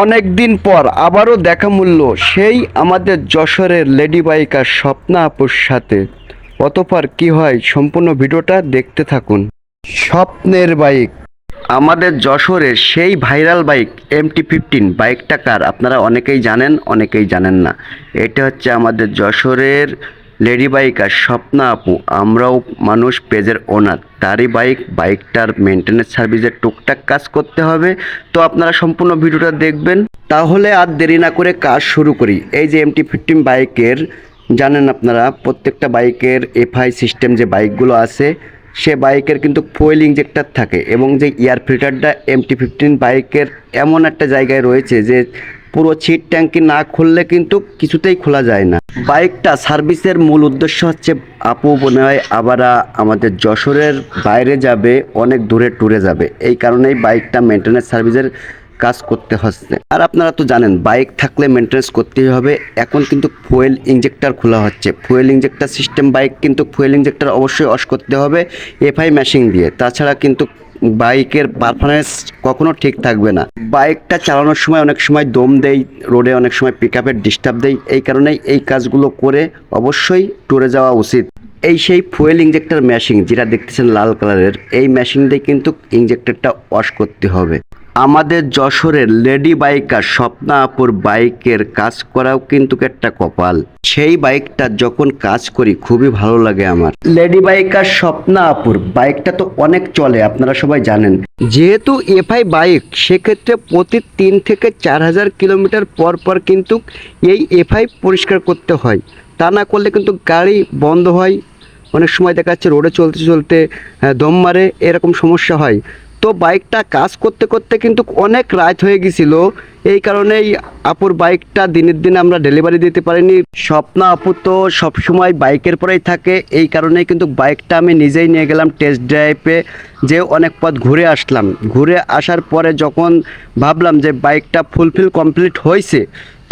অনেক দিন পর আবারও দেখা মূল্য সেই আমাদের যশোরের লেডি বাইকার স্বপ্না আপুর সাথে। অতঃপর কি হয় সম্পূর্ণ ভিডিওটা দেখতে থাকুন। স্বপ্নের বাইক, আমাদের যশোরের সেই ভাইরাল বাইক MT-15 বাইকটা কার আপনারা অনেকেই জানেন, অনেকেই জানেন না। এটা হচ্ছে আমাদের যশোরের লেডি বাইকার স্বপ্না আপু। আমরাও মানুষ পেজের ওনার, তারই বাইকটার মেনটেন্যান্স সার্ভিসের টুকটাক কাজ করতে হবে। তো আপনারা সম্পূর্ণ ভিডিওটা দেখবেন। তাহলে আর দেরি না করে কাজ শুরু করি। এই যে MT-15 বাইকের, জানেন আপনারা প্রত্যেকটা বাইকের FI সিস্টেম যে বাইকগুলো আছে, সে বাইকের কিন্তু ফুয়েল ইঞ্জেক্টর থাকে এবং যে এয়ার ফিল্টারটা MT-15 বাইকের এমন একটা জায়গায় রয়েছে যে পুরো সিট ট্যাঙ্কি না খুললে কিন্তু কিছুতেই খোলা যায় না। বাইকটা সার্ভিসের মূল উদ্দেশ্য হচ্ছে আপু মনে হয় আবার আমাদের যশোরের বাইরে যাবে, অনেক দূরে ট্যুরে যাবে, এই কারণেই বাইকটা মেনটেন্যান্স সার্ভিসের কাজ করতে হচ্ছে। আর আপনারা তো জানেন বাইক থাকলে মেনটেন্যান্স করতেই হবে। এখন কিন্তু ফুয়েল ইঞ্জেক্টর খোলা হচ্ছে, ফুয়েল ইঞ্জেক্টর সিস্টেম বাইক কিন্তু ফুয়েল ইঞ্জেক্টর অবশ্যই অস করতে হবে FI মেশিন দিয়ে, তাছাড়া কিন্তু বাইকের পারফরমেন্স কখনো ঠিক থাকবে না। বাইকটা চালানোর সময় অনেক সময় দম দেয়, রোডে অনেক সময় পিক আপের ডিস্টার্ব দেয়, এই কারণেই এই কাজগুলো করে অবশ্যই ট্যুরে যাওয়া উচিত। এই সেই ফুয়েল ইঞ্জেক্টর মেশিন যেটা দেখতেছেন লাল কালারের, এই মেশিন দিয়ে কিন্তু ইঞ্জেক্টরটা ওয়াশ করতে হবে। আমাদের যশোরের লেডি বাইকার স্বপ্না আপুর বাইকের কাজ করাও কিন্তু একটা কপাল। সেই বাইকটা যখন কাজ করি খুবই ভালো লাগে আমার। লেডি বাইকার স্বপ্না আপুর বাইকটা তো অনেক চলে, আপনারা সবাই জানেন। যেহেতু FI বাইক, সেক্ষেত্রে প্রতি 3 থেকে 4 হাজার কিলোমিটার পর পর কিন্তু এই FI পরিষ্কার করতে হয়। তা না করলে কিন্তু গাড়ি বন্ধ হয়, অনেক সময় দেখা যাচ্ছে রোডে চলতে চলতে দম মারে, এরকম সমস্যা হয়। তো বাইকটা কাজ করতে করতে কিন্তু অনেক রাত হয়ে গেছিল, এই কারণেই আপুর বাইকটা দিনের দিন আমরা ডেলিভারি দিতে পারিনি। স্বপ্না আপু তো সবসময় বাইকের পরেই থাকে, এই কারণেই কিন্তু বাইকটা আমি নিজেই নিয়ে গেলাম টেস্ট ড্রাইভে, যে অনেক পথ ঘুরে আসলাম। ঘুরে আসার পরে যখন ভাবলাম যে বাইকটা ফুলফিল কমপ্লিট হয়েছে,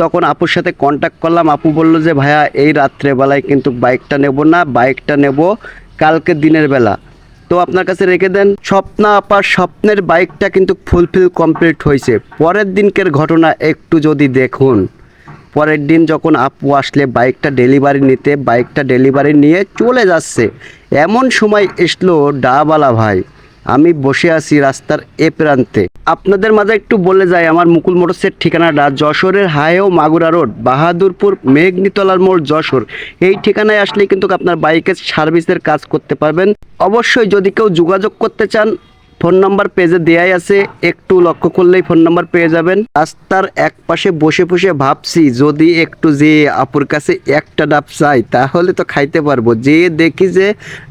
তখন আপুর সাথে কন্ট্যাক্ট করলাম। আপু বলল যে ভাইয়া এই রাত্রেবেলায় কিন্তু বাইকটা নেব না, বাইকটা নেব কালকে দিনের বেলা, তো আপনার কাছে রেখে দেন। স্বপ্না আপার স্বপ্নের বাইকটা কিন্তু ফুলফিল কমপ্লিট হয়েছে। পরের দিনকের ঘটনা একটু যদি দেখুন, পরের দিন যখন আপু আসলে বাইকটা ডেলিভারি নিতে, বাইকটা ডেলিভারি নিয়ে চলে যাচ্ছে, এমন সময় এসলো ডাবালা ভাই। আমি বসে আছি রাস্তার প্রান্তে। আপনাদের মাঝে একটু বলে যাই, আমার মুকুল মোটরসের ঠিকানাটা যশোরের হাইও মাগুরা রোড, বাহাদুরপুর মেঘনিতলার মোড়, যশোর। এই ঠিকানায় আসলেই কিন্তু আপনার বাইকের সার্ভিসের কাজ করতে পারবেন। অবশ্যই যদি কেউ যোগাযোগ করতে চান, ফোন নাম্বার পেজে দেয়াই আছে, একটু লক্ষ্য করলেই ফোন নাম্বার পেয়ে যাবেন। রাস্তার এক পাশে বসে বসে ভাবছি যদি একটু যে আপুর কাছে একটা ডাব চাই তাহলে তো খাইতে পারবো। যে দেখি যে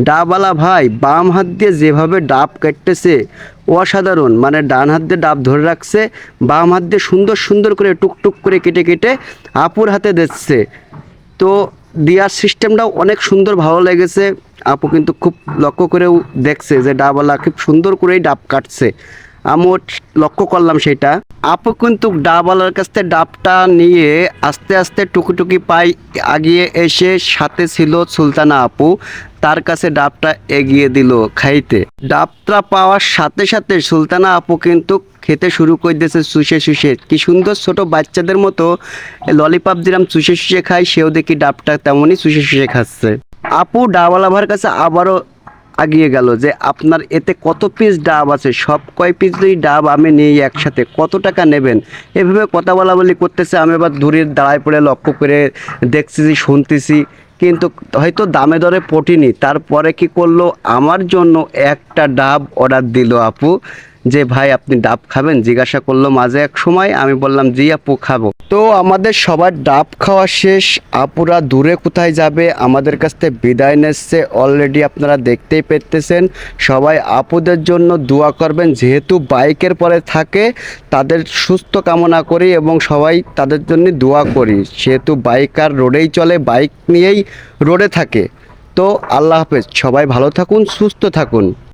ডাবওয়ালা ভাই বাম হাত দিয়ে যেভাবে ডাব কাটতেছে অসাধারণ, মানে ডান হাত দিয়ে ডাব ধরে রাখছে, বাম হাত দিয়ে সুন্দর সুন্দর করে টুকটুক করে কেটে কেটে আপুর হাতে দিচ্ছে। তো দেওয়ার সিস্টেমটাও অনেক সুন্দর, ভালো লেগেছে। আপু কিন্তু খুব লক্ষ্য করেও দেখছে যে ডাবওয়ালা খুব সুন্দর করেই ডাব কাটছে, আমিও লক্ষ্য করলাম সেটা। আপু কিন্তু ডাবওয়ালার কাছ থেকে ডাবটা নিয়ে আস্তে আস্তে টুকি পাই আগিয়ে এসে, সাথে ছিল সুলতানা আপু, তার কাছে ডাবটা এগিয়ে দিল খাইতে। ডাবটা পাওয়ার সাথে সাথে সুলতানা আপু কিন্তু খেতে শুরু করে দিয়েছে চুষে চুষে। কি সুন্দর ছোট বাচ্চাদের মতো ললিপপ যেরকম চুষে চুষে খায়, সেও দেখি ডাবটা তেমনই চুষে চুষে খাচ্ছে। আপু ডাবওয়ালা ভাইয়ের কাছে আবারও আগিয়ে গেল যে আপনার এতে কত পিস ডাব আছে, সব কয় পিস যদি ডাব আমি নিই একসাথে কত টাকা নেবেন, এভাবে কথা বলা বলি করতেছে। আমি এবার দূরে দাঁড়ায় পড়ে লক্ষ্য করে দেখতেছি, শুনতেছি, কিন্তু হয়তো দামে দরে পটিনি। তারপরে কি করলো, আমার জন্য একটা ডাব অর্ডার দিল আপু, যে ভাই আপনি ডাব খাবেন জিজ্ঞাসা করলো মাঝে এক সময়। আমি বললাম জি আপু খাবো। তো আমাদের সবার ডাব খাওয়া শেষ, আপুরা দূরে কোথায় যাবে আমাদের কাছ থেকে বিদায় নিচ্ছে অলরেডি, আপনারা দেখতেই পেতেছেন। সবাই আপুদের জন্য দোয়া করবেন, যেহেতু বাইকের পরে থাকে তাদের সুস্থ কামনা করি এবং সবাই তাদের জন্য দোয়া করি। সেহেতু বাইকার রোডেই চলে, বাইক নিয়েই রোডে থাকে। তো আল্লাহ হাফেজ, সবাই ভালো থাকুন, সুস্থ থাকুন।